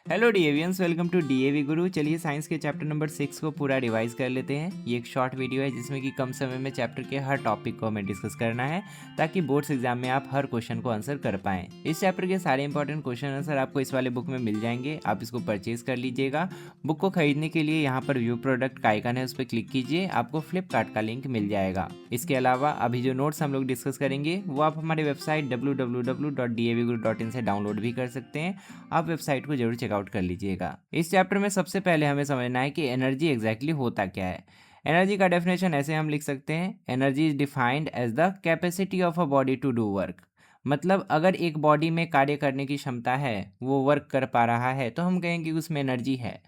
Hello डीएवियंस, welcome to DAV गुरु। चलिए science के chapter number 6 को पूरा रिवाइज कर लेते हैं। ये एक शॉर्ट वीडियो है जिसमें कि कम समय में चैप्टर के हर टॉपिक को हमें डिस्कस करना है ताकि बोर्ड्स एग्जाम में आप हर क्वेश्चन को आंसर कर पाएं। इस चैप्टर के सारे इंपॉर्टेंट क्वेश्चन आंसर आपको इस वाले बुक में मिल जाएंगे। आप इसको परचेज कर लीजिएगा। बुक को खरीदने के लिए यहाँ पर व्यू प्रोडक्ट का आइकन है, उस पर क्लिक कीजिए, आपको फ्लिपकार्ट का लिंक मिल जाएगा। इसके अलावा अभी जो नोट्स हम लोग डिस्कस करेंगे वो आप हमारे वेबसाइट www.davguru.in से डाउनलोड भी कर सकते हैं। आप वेबसाइट को जरूर चेकआउट कर लीजिएगा। इस चैप्टर में सबसे पहले हमें समझना है कि एनर्जी एग्जैक्टली होता क्या है। एनर्जी का डेफिनेशन ऐसे हम लिख सकते हैं, energy is defined as the capacity of a body to do work. मतलब अगर एक बॉडी में कार्य करने की क्षमता है, वो वर्क कर पा रहा है, तो हम कहेंगे कि उसमें एनर्जी है।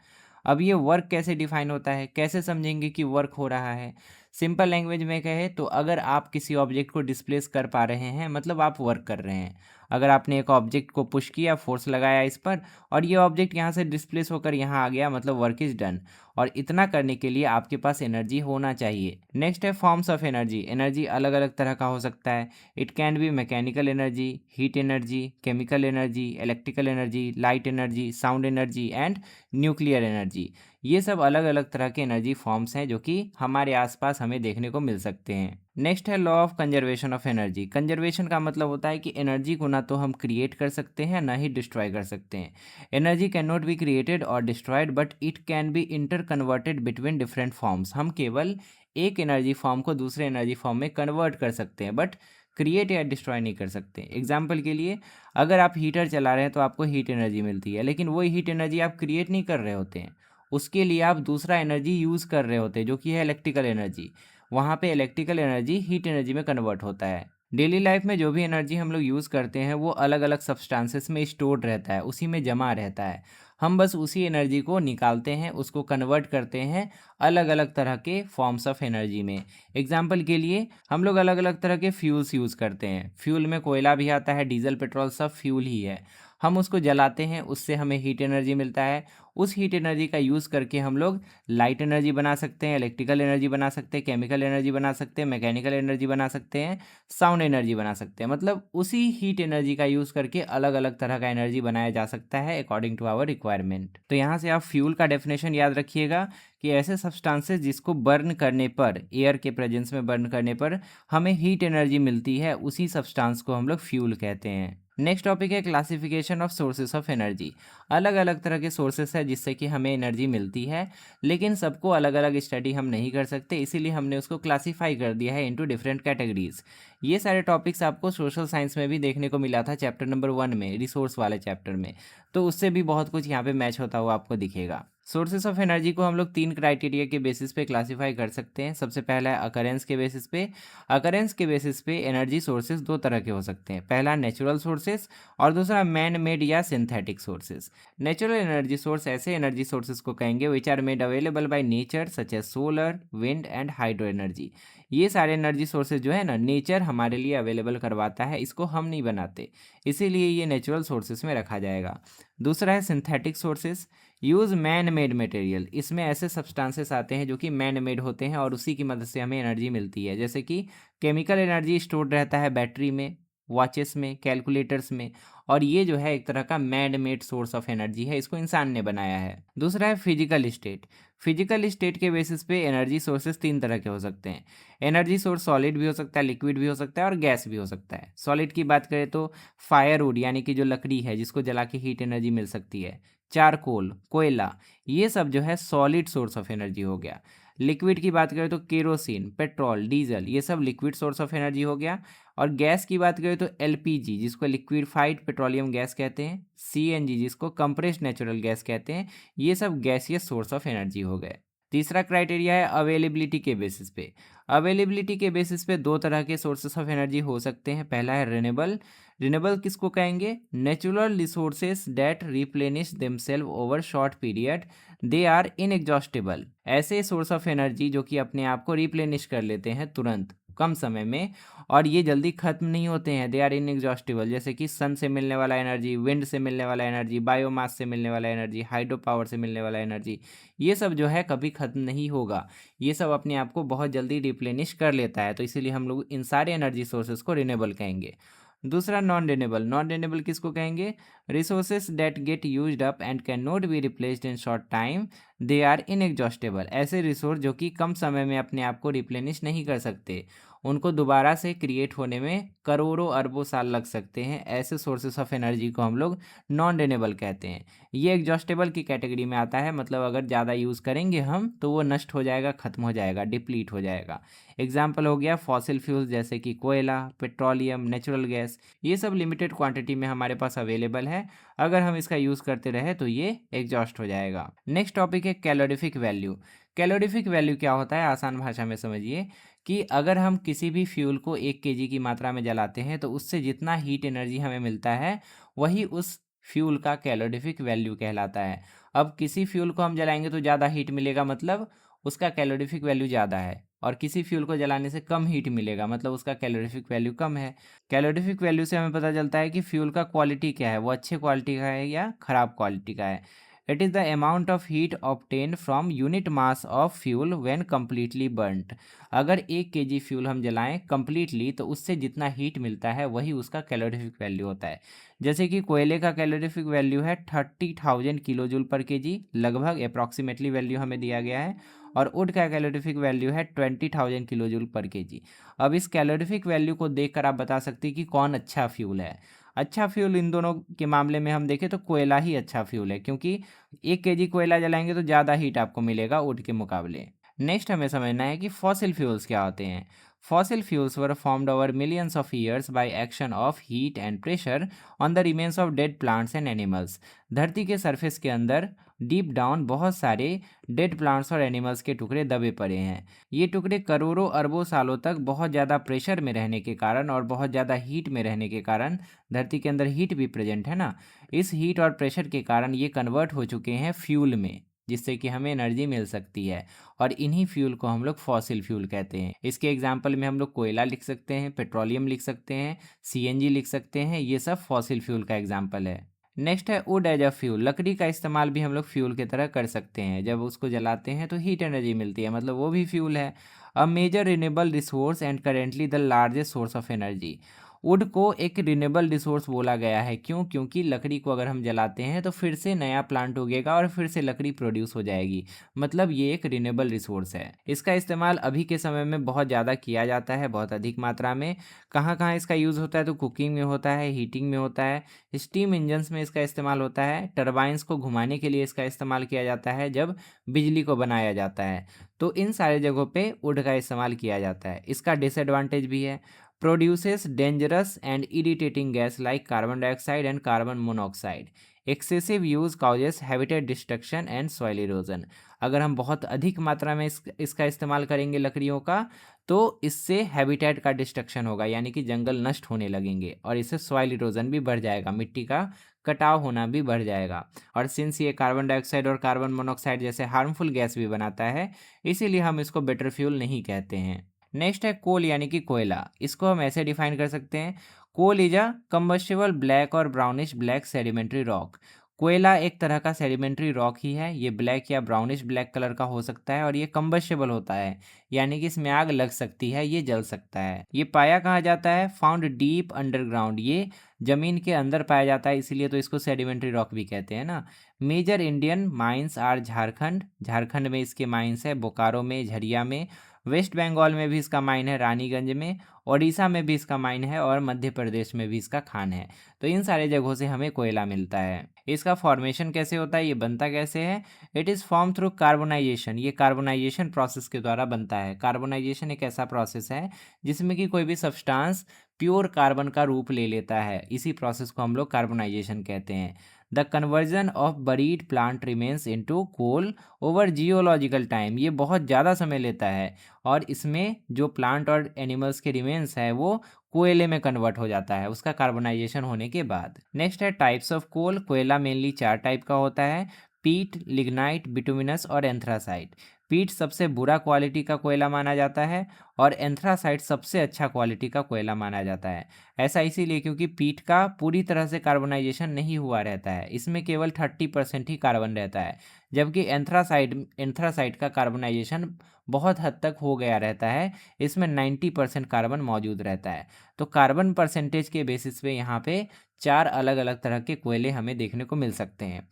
अब ये वर्क कैसे डिफाइन होता है, कैसे समझेंगे कि वर्क हो रहा है। सिंपल लैंग्वेज में कहे तो अगर आप किसी ऑब्जेक्ट को डिस्प्लेस कर पा रहे हैं, मतलब आप वर्क कर रहे हैं। अगर आपने एक ऑब्जेक्ट को पुश किया, फोर्स लगाया इस पर, और ये ऑब्जेक्ट यहाँ से डिस्प्लेस होकर यहाँ आ गया, मतलब वर्क इज डन। और इतना करने के लिए आपके पास एनर्जी होना चाहिए। नेक्स्ट है फॉर्म्स ऑफ एनर्जी। एनर्जी अलग अलग तरह का हो सकता है। It can B mechanical energy, heat energy, chemical energy, electrical energy, light energy, sound energy and nuclear energy. ये सब अलग अलग तरह के एनर्जी फॉर्म्स हैं जो कि हमारे आसपास हमें देखने को मिल सकते हैं। नेक्स्ट है law of conservation of energy. Conservation का मतलब होता है कि एनर्जी को ना तो हम क्रिएट कर सकते हैं ना ही डिस्ट्रॉय कर सकते हैं। Energy can not be created और destroyed but it can be inter converted between different forms. हम केवल एक एनर्जी फॉर्म को दूसरे एनर्जी फॉर्म में कन्वर्ट कर सकते हैं, बट क्रिएट या डिस्ट्रॉय नहीं कर सकते। एग्जाम्पल के लिए, अगर आप हीटर चला रहे हैं तो आपको हीट एनर्जी मिलती है, लेकिन वही हीट एनर्जी आप क्रिएट नहीं कर रहे होते हैं। उसके लिए आप दूसरा एनर्जी यूज़ कर रहे होते हैं जो कि है इलेक्ट्रिकल एनर्जी। वहाँ पे इलेक्ट्रिकल एनर्जी हीट एनर्जी में कन्वर्ट होता है। डेली लाइफ में जो भी एनर्जी हम लोग यूज़ करते हैं वो अलग अलग सब्सटेंसेस में स्टोर्ड रहता है, उसी में जमा रहता है। हम बस उसी एनर्जी को निकालते हैं, उसको कन्वर्ट करते हैं अलग अलग तरह के फॉर्म्स ऑफ एनर्जी में। एग्जाम्पल के लिए, हम लोग अलग अलग तरह के फ्यूल्स यूज़ करते हैं। फ्यूल में कोयला भी आता है, डीजल, पेट्रोल, सब फ्यूल ही है। हम उसको जलाते हैं, उससे हमें हीट एनर्जी मिलता है। उस हीट एनर्जी का यूज़ करके हम लोग लाइट एनर्जी बना सकते हैं, इलेक्ट्रिकल एनर्जी बना सकते हैं, केमिकल एनर्जी बना सकते हैं, मैकेनिकल एनर्जी बना सकते हैं, साउंड एनर्जी बना सकते हैं। मतलब उसी हीट एनर्जी का यूज़ करके अलग अलग तरह का एनर्जी बनाया जा सकता है अकॉर्डिंग टू आवर रिक्वायरमेंट। तो यहाँ से आप फ्यूल का डेफिनेशन याद रखिएगा कि ऐसे सब्सटेंसेस जिसको बर्न करने पर, एयर के प्रेजेंस में बर्न करने पर हमें हीट एनर्जी मिलती है, उसी सब्सटेंस को हम लोग फ्यूल कहते हैं। नेक्स्ट टॉपिक है classification of sources of energy. अलग अलग तरह के सोर्सेस है जिससे कि हमें एनर्जी मिलती है, लेकिन सबको अलग अलग स्टडी हम नहीं कर सकते, इसीलिए हमने उसको क्लासीफाई कर दिया है इनटू डिफरेंट कैटेगरीज। ये सारे टॉपिक्स आपको सोशल साइंस में भी देखने को मिला था चैप्टर नंबर 1 में, रिसोर्स वाले चैप्टर में। तो उससे भी बहुत कुछ यहाँ पे मैच होता हुआ आपको दिखेगा। सोर्सेस ऑफ एनर्जी को हम लोग 3 क्राइटेरिया के बेसिस पे क्लासीफाई कर सकते हैं। सबसे पहला है अकरेंस के बेसिस पे। अकरेंस के बेसिस पे एनर्जी सोर्सेस दो तरह के हो सकते हैं, पहला नेचुरल सोर्सेस और दूसरा मैन मेड या synthetic sources. Natural energy source ऐसे एनर्जी सोर्सेस को कहेंगे which are made available by nature, such as solar, wind and hydro energy. ये सारे एनर्जी सोर्सेज जो है ना, नेचर हमारे लिए अवेलेबल करवाता है, इसको हम नहीं बनाते, इसीलिए ये नेचुरल सोर्सेस में रखा जाएगा। दूसरा है synthetic sources. Use man made material. इसमें ऐसे सब्सटेंसेस आते हैं जो कि मैन मेड होते हैं और उसी की मदद से हमें एनर्जी मिलती है। जैसे कि केमिकल एनर्जी स्टोर्ड रहता है बैटरी में, वॉचेस में, कैलकुलेटर्स में, और ये जो है एक तरह का man made source of energy है, इसको इंसान ने बनाया है। दूसरा है फिजिकल स्टेट। फिजिकल स्टेट के बेसिस पे एनर्जी सोर्सेस 3 तरह के हो सकते हैं। एनर्जी सोर्स सॉलिड भी हो सकता है, लिक्विड भी हो सकता है और गैस भी हो सकता है। सॉलिड की बात करें तो फायरवुड यानी कि जो लकड़ी है जिसको जला के हीट एनर्जी मिल सकती है, चारकोल, कोयला, ये सब जो है सॉलिड सोर्स ऑफ एनर्जी हो गया। लिक्विड की बात करें तो केरोसिन, पेट्रोल, डीजल, ये सब लिक्विड सोर्स ऑफ एनर्जी हो गया। और गैस की बात करें तो एलपीजी जिसको लिक्विफाइड पेट्रोलियम गैस कहते हैं, सीएनजी जिसको कंप्रेस्ड नेचुरल गैस कहते हैं, ये सब गैसियस सोर्स ऑफ एनर्जी हो गए। तीसरा क्राइटेरिया है अवेलेबिलिटी के बेसिस पे। अवेलेबिलिटी के बेसिस पे दो तरह के सोर्सेस ऑफ एनर्जी हो सकते हैं। पहला है रिन्यूएबल। रिन्यूएबल किसको कहेंगे? Natural resources that replenish themselves over short period, they are inexhaustible. ऐसे सोर्स ऑफ एनर्जी जो कि अपने आप को रिप्लेनिश कर लेते हैं तुरंत कम समय में, और ये जल्दी खत्म नहीं होते हैं, दे आर इनएग्जॉस्टेबल। जैसे कि सन से मिलने वाला एनर्जी, विंड से मिलने वाला एनर्जी, बायोमास से मिलने वाला एनर्जी, हाइड्रो पावर से मिलने वाला एनर्जी, ये सब जो है कभी खत्म नहीं होगा, ये सब अपने आप को बहुत जल्दी रिप्लेनिश कर लेता है, तो इसीलिए हम लोग इन सारे एनर्जी सोर्सेज को रिन्यूएबल कहेंगे। दूसरा नॉन रिन्यूएबल किसको कहेंगे? Resources that get used up and can not be replaced in short time, they are inexhaustible. ऐसे रिसोर्स जो कि कम समय में अपने आप को रिप्लेनिश नहीं कर सकते, उनको दोबारा से क्रिएट होने में करोड़ों अरबों साल लग सकते हैं, ऐसे सोर्सेस ऑफ एनर्जी को हम लोग नॉन रिन्यूएबल कहते हैं। ये एग्जॉस्टेबल की कैटेगरी में आता है, मतलब अगर ज़्यादा यूज़ करेंगे हम तो वो नष्ट हो जाएगा, ख़त्म हो जाएगा, डिप्लीट हो जाएगा। एग्जाम्पल हो गया फॉसिल फ्यूल्स जैसे कि कोयला, पेट्रोलियम, नेचुरल गैस। ये सब लिमिटेड क्वांटिटी में हमारे पास अवेलेबल है, अगर हम इसका यूज़ करते रहे तो ये एग्जॉस्ट हो जाएगा। नेक्स्ट टॉपिक है कैलोरीफिक वैल्यू। कैलोरीफिक वैल्यू क्या होता है, आसान भाषा में समझिए कि अगर हम किसी भी फ्यूल को 1 kg की मात्रा में जलाते हैं तो उससे जितना हीट एनर्जी हमें मिलता है वही उस फ्यूल का कैलोरीफिक वैल्यू कहलाता है। अब किसी फ्यूल को हम जलाएंगे तो ज़्यादा हीट मिलेगा, मतलब उसका कैलोरीफिक वैल्यू ज़्यादा है, और किसी फ्यूल को जलाने से कम हीट मिलेगा, मतलब उसका कैलोरीफिक वैल्यू कम है। कैलोरीफिक वैल्यू से हमें पता चलता है कि फ्यूल का क्वालिटी क्या है, वो अच्छे क्वालिटी का है या ख़राब क्वालिटी का है। It is the amount of heat obtain from unit mass of fuel when completely burned. अगर 1 kg फ्यूल हम जलाएं कम्प्लीटली तो उससे जितना हीट मिलता है वही उसका कैलोरीफिक वैल्यू होता है। जैसे कि कोयले का कैलोरीफिक वैल्यू है 30,000 किलो जूल पर केजी, लगभग अप्रॉक्सीमेटली वैल्यू हमें दिया गया है, और वुड का कैलोरीफिक वैल्यू है 20,000 किलो जूल पर केजी। अब इस कैलोरीफिक वैल्यू को देखकर आप बता सकते हैं कि कौन अच्छा फ्यूल है। अच्छा फ्यूल इन दोनों के मामले में हम देखें तो कोयला ही अच्छा फ्यूल है, क्योंकि 1 kg कोयला जलाएंगे तो ज़्यादा हीट आपको मिलेगा वुड के मुकाबले। नेक्स्ट हमें समझना है कि फॉसिल फ्यूल्स क्या होते हैं। Fossil fuels were formed over millions of years by action of heat and pressure on the remains of dead plants and animals. धरती के सरफेस के अंदर डीप डाउन बहुत सारे डेड प्लांट्स और एनिमल्स के टुकड़े दबे पड़े हैं। ये टुकड़े करोड़ों अरबों सालों तक बहुत ज़्यादा प्रेशर में रहने के कारण और बहुत ज़्यादा हीट में रहने के कारण, धरती के अंदर हीट भी प्रेजेंट है ना, इस हीट और प्रेशर के कारण ये कन्वर्ट हो चुके हैं फ्यूल में, जिससे कि हमें एनर्जी मिल सकती है, और इन्हीं फ्यूल को हम लोग फॉसिल फ्यूल कहते हैं। इसके एग्जाम्पल में हम लोग कोयला लिख सकते हैं, पेट्रोलियम लिख सकते हैं, सीएनजी लिख सकते हैं, ये सब फॉसिल फ्यूल का एग्जाम्पल है। नेक्स्ट है वुड एज अ फ्यूल। लकड़ी का इस्तेमाल भी हम लोग फ्यूल की तरह कर सकते हैं, जब उसको जलाते हैं तो हीट एनर्जी मिलती है, मतलब वो भी फ्यूल है। A major renewable resource and currently the largest source of energy. Wood को एक रिन्यूएबल रिसोर्स बोला गया है, क्यों? क्योंकि लकड़ी को अगर हम जलाते हैं तो फिर से नया प्लांट उगेगा और फिर से लकड़ी प्रोड्यूस हो जाएगी, मतलब ये एक रिन्यूएबल रिसोर्स है। इसका इस्तेमाल अभी के समय में बहुत ज़्यादा किया जाता है, बहुत अधिक मात्रा में। कहाँ कहाँ इसका यूज़ होता है? तो कुकिंग में होता है, हीटिंग में होता है, स्टीम इंजन्स में इसका इस्तेमाल होता है, टरबाइंस को घुमाने के लिए इसका इस्तेमाल किया जाता है जब बिजली को बनाया जाता है। तो इन सारे जगहों पे वुड का इस्तेमाल किया जाता है। इसका डिसएडवांटेज भी है, produces dangerous and irritating gas like carbon dioxide and carbon monoxide. Excessive use causes habitat destruction and soil erosion. अगर हम बहुत अधिक मात्रा में इसका इस्तेमाल करेंगे लकड़ियों का, तो इससे हैबिटेट का डिस्ट्रक्शन होगा, यानी कि जंगल नष्ट होने लगेंगे, और इससे सॉइल इरोजन भी बढ़ जाएगा, मिट्टी का कटाव होना भी बढ़ जाएगा। और सिंस ये कार्बन डाइऑक्साइड और कार्बन मोनोऑक्साइड जैसे हार्मफुल गैस भी बनाता है, इसीलिए हम इसको बेटर फ्यूल नहीं कहते हैं। नेक्स्ट है कोल यानी कि कोयला। इसको हम ऐसे डिफाइन कर सकते हैं, coal is a combustible black और ब्राउनिश ब्लैक सेडिमेंट्री रॉक। कोयला एक तरह का सेडिमेंट्री रॉक ही है, ये ब्लैक या ब्राउनिश ब्लैक कलर का हो सकता है, और ये कंबस्टिबल होता है, यानी कि इसमें आग लग सकती है, ये जल सकता है। ये पाया कहाँ जाता है? फाउंड डीप अंडरग्राउंड, ये जमीन के अंदर पाया जाता है, इसीलिए तो इसको सेडिमेंट्री रॉक भी कहते हैं ना। Major Indian mines are Jharkhand, Jharkhand में इसके माइंस है, बोकारो में, झरिया में, वेस्ट बंगाल में भी इसका माइन है, रानीगंज में, ओडिशा में भी इसका माइन है, और मध्य प्रदेश में भी इसका खान है। तो इन सारे जगहों से हमें कोयला मिलता है। इसका फॉर्मेशन कैसे होता है, ये बनता कैसे है? It is form through carbonisation, ये कार्बोनाइजेशन प्रोसेस के द्वारा बनता है। कार्बोनाइजेशन एक ऐसा प्रोसेस है जिसमें कि कोई भी सब्सटेंस प्योर कार्बन का रूप ले लेता है, इसी प्रोसेस को हम लोग कार्बोनाइजेशन कहते हैं। The conversion of buried plant remains into coal over geological time, ये बहुत ज़्यादा समय लेता है, और इसमें जो प्लांट और एनिमल्स के रिमेन्स है वो कोयले में कन्वर्ट हो जाता है उसका कार्बोनाइजेशन होने के बाद। नेक्स्ट है टाइप्स ऑफ कोल। कोयला मेनली 4 टाइप का होता है, पीट, लिग्नाइट, बिटुमिनस और एंथ्रासाइट। पीट सबसे बुरा क्वालिटी का कोयला माना जाता है और एंथ्रासाइट सबसे अच्छा क्वालिटी का कोयला माना जाता है। ऐसा इसीलिए क्योंकि पीट का पूरी तरह से कार्बनाइजेशन नहीं हुआ रहता है, इसमें केवल 30% ही कार्बन रहता है, जबकि एंथ्रासाइट का कार्बनाइजेशन बहुत हद तक हो गया रहता है, इसमें 90% कार्बन मौजूद रहता है। तो कार्बन परसेंटेज के बेसिस पे यहाँ पे 4 अलग अलग तरह के कोयले हमें देखने को मिल सकते हैं।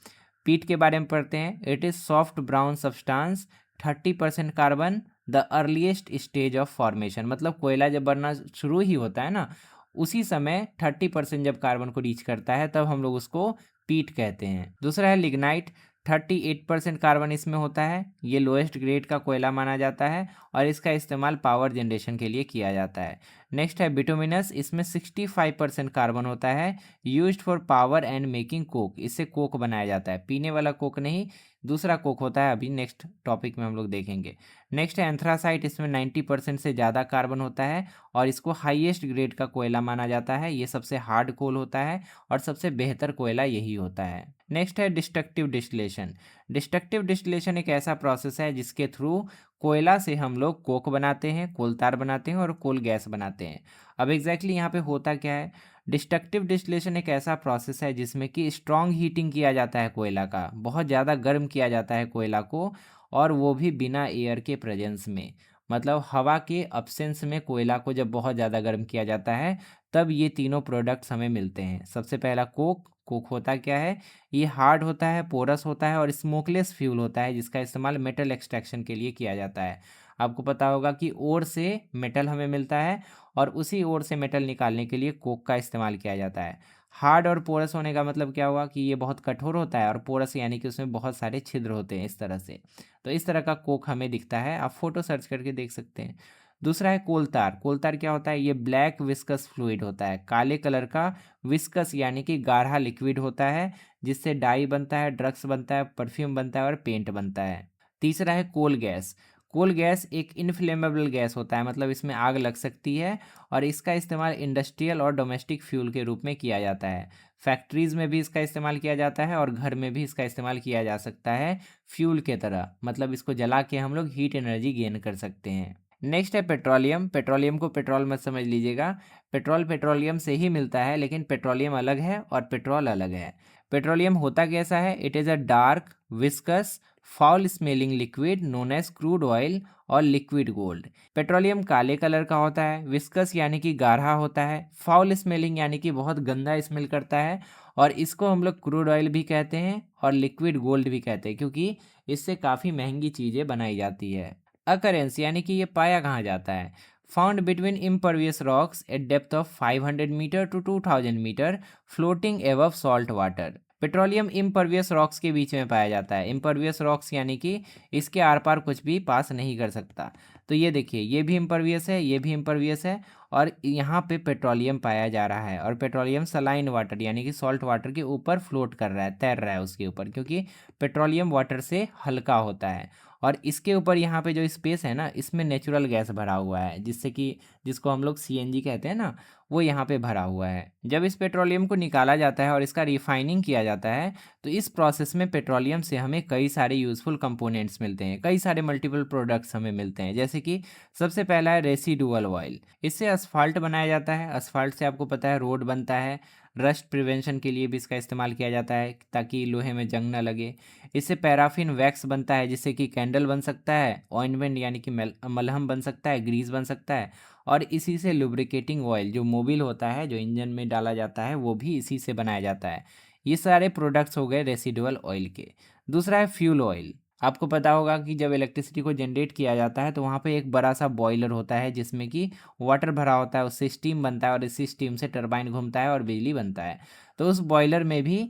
पीट के बारे में पढ़ते हैं। It is soft brown substance, 30% carbon, the earliest stage of formation. मतलब कोयला जब बनना शुरू ही होता है ना, उसी समय 30% जब कार्बन को रीच करता है तब हम लोग उसको पीट कहते हैं। दूसरा है लिग्नाइट, 38% कार्बन इसमें होता है, ये लोएस्ट ग्रेड का कोयला माना जाता है और इसका इस्तेमाल पावर जनरेशन के लिए किया जाता है। नेक्स्ट है बिटुमिनस, इसमें 65% कार्बन होता है, used for power and making Coke. इससे कोक बनाया जाता है, पीने वाला कोक नहीं, दूसरा कोक होता है, अभी नेक्स्ट टॉपिक में हम लोग देखेंगे। नेक्स्ट है एंथ्रासाइट, इसमें 90% से ज़्यादा कार्बन होता है और इसको हाईएस्ट ग्रेड का कोयला माना जाता है, ये सबसे हार्ड कोल होता है और सबसे बेहतर कोयला यही होता है। नेक्स्ट है डिस्ट्रक्टिव डिस्टिलेशन। डिस्ट्रक्टिव डिस्टिलेशन एक ऐसा प्रोसेस है जिसके थ्रू कोयला से हम लोग कोक बनाते हैं, कोल तार बनाते हैं और कोल गैस बनाते हैं। अब एग्जैक्टली यहाँ पे होता क्या है, डिस्ट्रक्टिव डिस्टिलेशन एक ऐसा प्रोसेस है जिसमें कि स्ट्रॉन्ग हीटिंग किया जाता है कोयला का, बहुत ज़्यादा गर्म किया जाता है कोयला को, और वो भी बिना एयर के प्रेजेंस में। मतलब हवा के अब्सेंस में कोयला को जब बहुत ज़्यादा गर्म किया जाता है तब ये तीनों प्रोडक्ट्स हमें मिलते हैं। सबसे पहला कोक। कोक होता क्या है, ये हार्ड होता है, पोरस होता है और स्मोकलेस फ्यूल होता है जिसका इस्तेमाल मेटल एक्सट्रैक्शन के लिए किया जाता है। आपको पता होगा कि ओर से मेटल हमें मिलता है और उसी ओर से मेटल निकालने के लिए कोक का इस्तेमाल किया जाता है। हार्ड और पोरस होने का मतलब क्या हुआ कि ये बहुत कठोर होता है, और पोरस यानी कि उसमें बहुत सारे छिद्र होते हैं इस तरह से। तो इस तरह का कोक हमें दिखता है, आप फोटो सर्च करके देख सकते हैं। दूसरा है कोलतार। कोलतार क्या होता है, ये ब्लैक विस्कस फ्लूइड होता है, काले कलर का विस्कस यानी कि गाढ़ा लिक्विड होता है, जिससे डाई बनता है, ड्रग्स बनता है, परफ्यूम बनता है और पेंट बनता है। तीसरा है कोल गैस। कोल गैस एक इनफ्लेमेबल गैस होता है, मतलब इसमें आग लग सकती है और इसका इस्तेमाल इंडस्ट्रियल और डोमेस्टिक फ्यूल के रूप में किया जाता है। फैक्ट्रीज में भी इसका इस्तेमाल किया जाता है और घर में भी इसका इस्तेमाल किया जा सकता है फ्यूल के तरह, मतलब इसको जला के हम लोग हीट एनर्जी गेन कर सकते हैं। नेक्स्ट है पेट्रोलियम। पेट्रोलियम को पेट्रोल मत समझ लीजिएगा, पेट्रोल पेट्रोलियम से ही मिलता है, लेकिन पेट्रोलियम अलग है और पेट्रोल अलग है। पेट्रोलियम होता कैसा है, it is a dark viscous foul smelling liquid known as crude oil और लिक्विड गोल्ड। पेट्रोलियम काले कलर का होता है, विस्कस यानी कि गाढ़ा होता है, फाउल स्मेलिंग यानी कि बहुत गंदा स्मेल करता है, और इसको हम लोग क्रूड ऑयल भी कहते हैं और लिक्विड गोल्ड भी कहते हैं क्योंकि इससे काफ़ी महंगी चीज़ें बनाई जाती है। अकरेंस यानी कि ये पाया कहाँ जाता है, found between impervious rocks at depth of 500 metre to 2000 metre floating above salt water. Petroleum impervious rocks के बीच में पाया जाता है। इम्परवियस रॉक्स यानी कि इसके आर पार कुछ भी पास नहीं कर सकता। तो ये देखिए, ये भी इम्परवियस है, ये भी इम्परवियस है, और यहाँ पे पेट्रोलियम पाया जा रहा है, और पेट्रोलियम सलाइन वाटर यानी कि सॉल्ट वाटर के ऊपर फ्लोट कर रहा है, तैर रहा है उसके ऊपर, क्योंकि पेट्रोलियम वाटर से हल्का होता है। और इसके ऊपर यहाँ पे जो स्पेस है ना, इसमें नेचुरल गैस भरा हुआ है, जिससे कि जिसको हम लोग सीएनजी कहते हैं ना, वो यहाँ पे भरा हुआ है। जब इस पेट्रोलियम को निकाला जाता है और इसका रिफाइनिंग किया जाता है तो इस प्रोसेस में पेट्रोलियम से हमें कई सारे यूज़फुल कंपोनेंट्स मिलते हैं, कई सारे मल्टीपल प्रोडक्ट्स हमें मिलते हैं। जैसे कि सबसे पहला है रेसिडुअल ऑयल। इससे असफाल्ट बनाया जाता है, असफाल्ट से आपको पता है रोड बनता है, रस्ट प्रिवेंशन के लिए भी इसका इस्तेमाल किया जाता है ताकि लोहे में जंग ना लगे। इससे पैराफिन वैक्स बनता है जिससे कि कैंडल बन सकता है, ऑइंटमेंट यानी कि मलहम बन सकता है, ग्रीस बन सकता है, और इसी से लुब्रिकेटिंग ऑयल जो मोबिल होता है, जो इंजन में डाला जाता है, वो भी इसी से बनाया जाता है। ये सारे प्रोडक्ट्स हो गए रेसिडुअल ऑयल के। दूसरा है फ्यूल ऑयल। आपको पता होगा कि जब इलेक्ट्रिसिटी को जनरेट किया जाता है तो वहाँ पे एक बड़ा सा बॉयलर होता है जिसमें कि वाटर भरा होता है, उससे स्टीम बनता है और इसी स्टीम से टरबाइन घूमता है और बिजली बनता है। तो उस बॉयलर में भी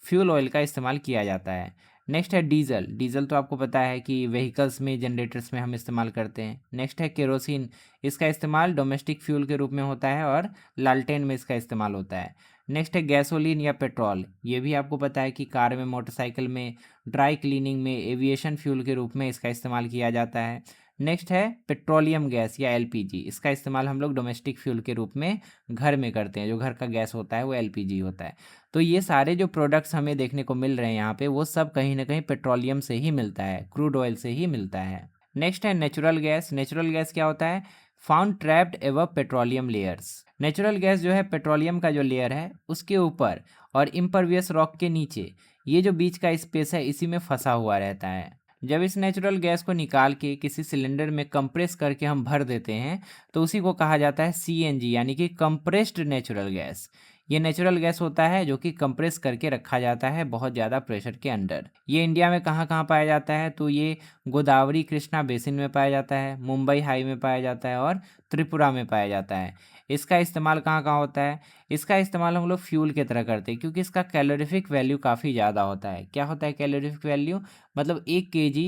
फ्यूल ऑयल का इस्तेमाल किया जाता है। नेक्स्ट है डीजल। डीजल तो आपको पता है कि व्हीकल्स में, जनरेटर्स में हम इस्तेमाल करते हैं। नेक्स्ट है केरोसिन। इसका इस्तेमाल डोमेस्टिक फ्यूल के रूप में होता है और लालटेन में इसका इस्तेमाल होता है। नेक्स्ट है गैसोलीन या पेट्रोल। ये भी आपको पता है कि कार में, मोटरसाइकिल में, ड्राई क्लीनिंग में, एविएशन फ्यूल के रूप में इसका इस्तेमाल किया जाता है। नेक्स्ट है पेट्रोलियम गैस या एलपीजी। इसका इस्तेमाल हम लोग डोमेस्टिक फ्यूल के रूप में घर में करते हैं। जो घर का गैस होता है वो एलपीजी होता है। तो ये सारे जो प्रोडक्ट्स हमें देखने को मिल रहे हैं यहाँ पे, वो सब कहीं ना कहीं पेट्रोलियम से ही मिलता है, क्रूड ऑयल से ही मिलता है। नेक्स्ट है नेचुरल गैस। नेचुरल गैस क्या होता है? फाउंड ट्रैप्ड एवं पेट्रोलियम लेयर्स। नेचुरल गैस जो है पेट्रोलियम का जो लेयर है उसके ऊपर और इम्परवियस रॉक के नीचे, ये जो बीच का स्पेस है इसी में फंसा हुआ रहता है। जब इस नेचुरल गैस को निकाल के किसी सिलेंडर में कंप्रेस करके हम भर देते हैं तो उसी को कहा जाता है सीएनजी, यानी कि कंप्रेस्ड नेचुरल गैस। ये नेचुरल गैस होता है जो कि कंप्रेस करके रखा जाता है बहुत ज़्यादा प्रेशर के अंडर। ये इंडिया में कहाँ कहाँ पाया जाता है? तो ये गोदावरी कृष्णा बेसिन में पाया जाता है, मुंबई हाई में पाया जाता है और त्रिपुरा में पाया जाता है। इसका इस्तेमाल कहाँ कहाँ होता है? इसका इस्तेमाल हम लोग फ्यूल की तरह करते हैं क्योंकि इसका कैलोरीफिक वैल्यू काफ़ी ज़्यादा होता है। क्या होता है कैलोरीफिक वैल्यू? मतलब 1 kg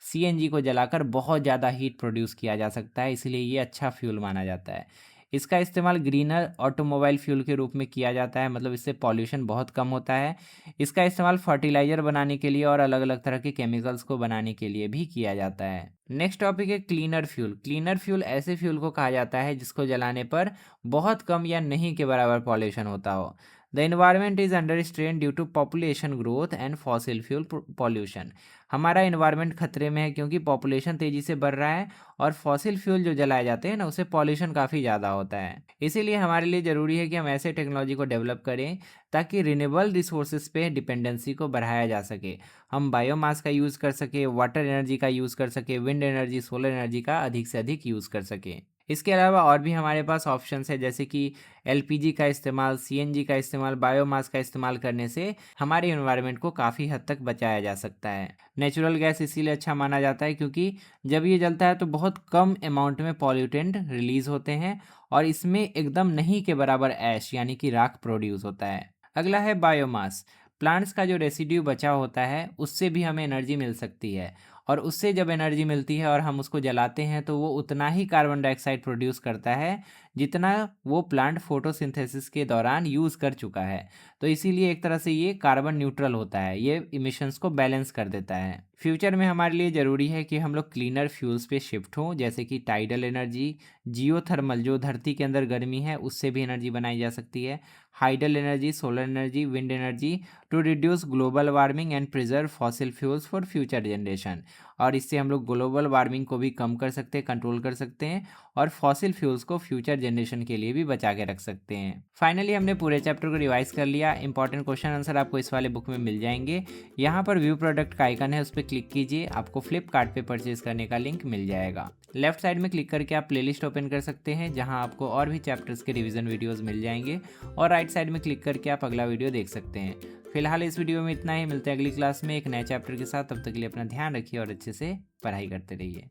सीएनजी को जलाकर बहुत ज़्यादा हीट प्रोड्यूस किया जा सकता है, इसलिए ये अच्छा फ्यूल माना जाता है। इसका इस्तेमाल ग्रीनर ऑटोमोबाइल फ्यूल के रूप में किया जाता है, मतलब इससे पॉल्यूशन बहुत कम होता है। इसका इस्तेमाल फर्टिलाइज़र बनाने के लिए और अलग अलग तरह के केमिकल्स को बनाने के लिए भी किया जाता है। नेक्स्ट टॉपिक है क्लीनर फ्यूल। क्लीनर फ्यूल ऐसे फ्यूल को कहा जाता है जिसको जलाने पर बहुत कम या नहीं के बराबर पॉल्यूशन होता हो। The environment is under strain due to population growth and fossil fuel pollution. हमारा इन्वायरमेंट खतरे में है क्योंकि पॉपुलेशन तेज़ी से बढ़ रहा है और फॉसिल फ्यूल जो जलाए जाते हैं ना, उससे पॉल्यूशन काफ़ी ज़्यादा होता है। इसीलिए हमारे लिए ज़रूरी है कि हम ऐसे टेक्नोलॉजी को डेवलप करें ताकि रिन्यूएबल रिसोर्सेज पे डिपेंडेंसी को बढ़ाया जा सके। हम बायोमास का यूज़ कर सके, वाटर एनर्जी का यूज़ कर सके, विंड एनर्जी, सोलर एनर्जी का अधिक से अधिक यूज़ कर सके। इसके अलावा और भी हमारे पास ऑप्शंस है, जैसे कि एलपीजी का इस्तेमाल, सीएनजी का इस्तेमाल, बायोमास का इस्तेमाल करने से हमारे एनवायरनमेंट को काफ़ी हद तक बचाया जा सकता है। नेचुरल गैस इसीलिए अच्छा माना जाता है क्योंकि जब ये जलता है तो बहुत कम अमाउंट में पॉल्यूटेंट रिलीज होते हैं और इसमें एकदम नहीं के बराबर ऐश यानी कि राख प्रोड्यूस होता है। अगला है बायोमास। प्लांट्स का जो रेसिड्यू बचा होता है उससे भी हमें एनर्जी मिल सकती है और उससे जब एनर्जी मिलती है और हम उसको जलाते हैं तो वो उतना ही कार्बन डाइऑक्साइड प्रोड्यूस करता है जितना वो प्लांट फोटोसिंथेसिस के दौरान यूज़ कर चुका है। तो इसीलिए एक तरह से ये कार्बन न्यूट्रल होता है, ये इमिशंस को बैलेंस कर देता है। फ्यूचर में हमारे लिए ज़रूरी है कि हम लोग क्लीनर फ्यूल्स पे शिफ्ट हों, जैसे कि टाइडल एनर्जी, जियोथर्मल जो धरती के अंदर गर्मी है उससे भी एनर्जी बनाई जा सकती है, hydel energy, solar energy, wind energy, to reduce global warming and preserve fossil fuels for future generation. और इससे हम लोग ग्लोबल वार्मिंग को भी कम कर सकते हैं, कंट्रोल कर सकते हैं और फॉसिल फ्यूल्स को फ्यूचर जनरेशन के लिए भी बचा के रख सकते हैं। फाइनली हमने पूरे चैप्टर को रिवाइज कर लिया। इंपॉर्टेंट क्वेश्चन आंसर आपको इस वाले बुक में मिल जाएंगे। यहाँ पर व्यू प्रोडक्ट का आइकन है, उस पर क्लिक कीजिए, आपको फ्लिपकार्ट पे परचेज करने का लिंक मिल जाएगा। लेफ्ट साइड में क्लिक करके आप प्लेलिस्ट ओपन कर सकते हैं जहाँ आपको और भी चैप्टर्स के रिवीजन वीडियोज़ मिल जाएंगे और राइट साइड में क्लिक करके आप अगला वीडियो देख सकते हैं। फिलहाल इस वीडियो में इतना ही, मिलते हैं अगली क्लास में एक नए चैप्टर के साथ। तब तक के लिए अपना ध्यान रखिए और अच्छे से पढ़ाई करते रहिए।